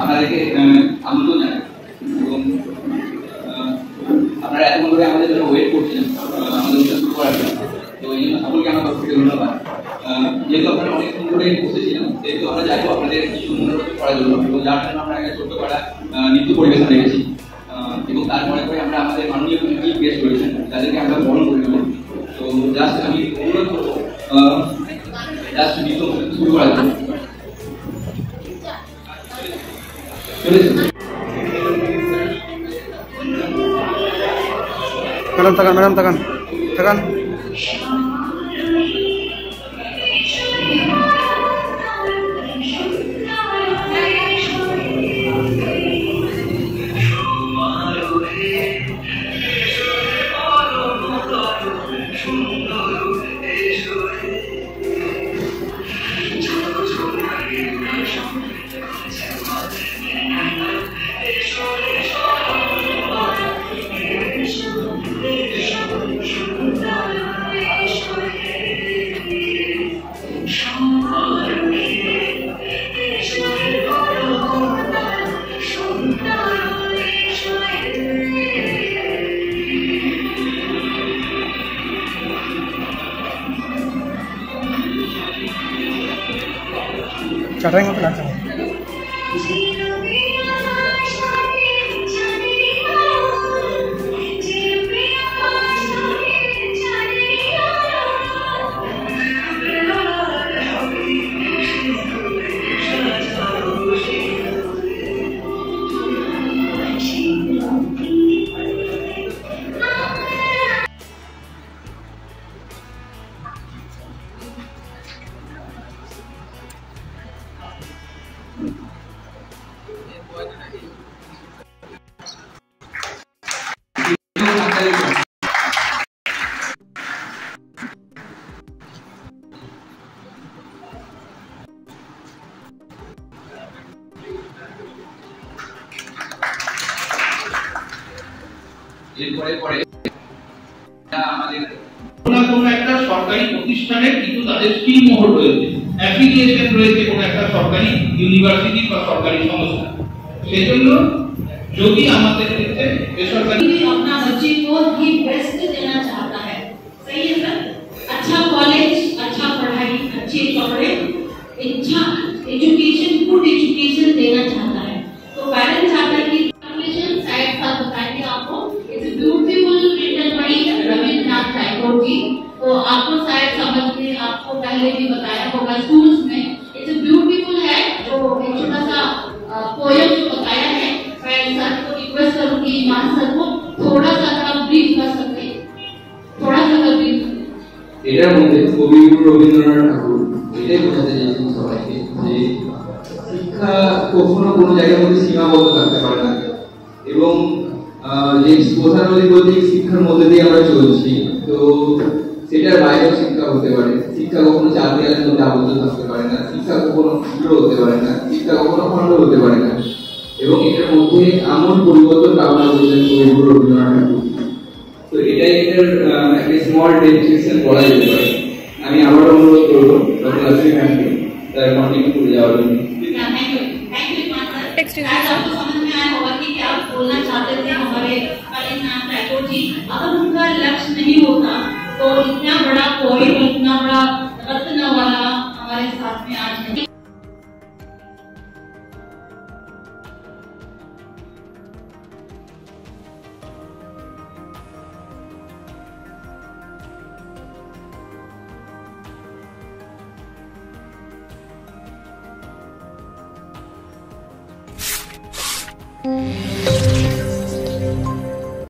আপনাদেরকে আমন্ত্রণ জানাই এবং আপনারা এতক্ষণ ধরে আমাদের জন্য ওয়েট করছেন আমাদের অনুষ্ঠান শুরু করার জন্য। তো এই জন্য সকলকে আমার তরফ থেকে ধন্যবাদ। যেহেতু আপনারা অনেকক্ষণ ধরে বসেছিলেন সেহেতু আমরা চাইবো আপনাদের কিছু মনোরঞ্জন করার জন্য, এবং যার জন্য আমরা একটা ছোট্ট করা নৃত্য পরিবেশন রেখেছি এবং তারপরে পরে আমরা আমাদের মাননীয় কমিটি পেশ করেছেন তাদেরকে আমরা বরণ করে নেব। তো জাস্ট আমি অনুরোধ করবো জাস্ট নৃত্য শুরু করার জন্য। मैडम तकान मैडम तकान तकान चटाई मत लाचा একটা সরকারি প্রতিষ্ঠানের কিন্তু তাদের স্কিল মোহর রয়েছে, অ্যাফিলিয়েশন রয়েছে কোন একটা সরকারি ইউনিভার্সিটি বা সরকারি সংস্থা। সেজন্য যদি আমাদের ক্ষেত্রে বেসরকারি अपना बच्चे को ही बेस्ट देना चाहता है, सही है सर? अच्छा कॉलेज, अच्छा पढ़ाई, अच्छे कपड़े, अच्छा एजुकेशन, गुड एजुकेशन देना चाहता है। तो पेरेंट्स चाहता है कि कैलकुलेशन साइड का बताएंगे आपको। It's beautiful written by Rabindranath Tagore ji. तो आपको शायद समझ में आपको पहले भी बताया होगा स्कूल्स में। इट्स ब्यूटीफुल है जो एक छोटा सा पोएम जो बताया है। मैं सर को रिक्वेस्ट करूंगी ईमान सर को थोड़ा सा आप ब्रीफ कर सकते हैं, थोड़ा सा ब्रीफ। এটার মধ্যে কবিগুরু রবীন্দ্রনাথ ঠাকুর এটাই বোঝাতে চেয়েছেন সবাইকে যে শিক্ষা কখনো কোনো জায়গার মধ্যে সীমাবদ্ধ থাকতে পারে না, এবং যে গতানুগতিক শিক্ষার মধ্যে দিয়ে আমরা চলছি, তো সেটার বাইরেও শিক্ষা হতে পারে। শিক্ষা কখনো চার দেওয়ালের মধ্যে আবদ্ধ থাকতে পারে না, শিক্ষা কখনো ক্ষুদ্র হতে পারে না, শিক্ষা কখনো খণ্ড হতে পারে না, এবং এটার মধ্যে আমূল পরিবর্তন কামনা করেছেন কবিগুরু রবীন্দ্রনাথ ঠাকুর। তো এটাই এটার একটা স্মল ডেসক্রিপশন বলা যেতে পারে। আমি আবার অনুরোধ করবো ডক্টর লাসি ম্যামকে তার কন্টিনিউ করে যাওয়ার জন্য। आपको समझ में आया होगा कि क्या बोलना चाहते थे हमारे रविंद्रनाथ टैगोर जी। अगर उनका लक्ष्य नहीं होता तो इतना बड़ा पोएम, इतना बड़ा रत्न वाला हमारे साथ में आज नहीं।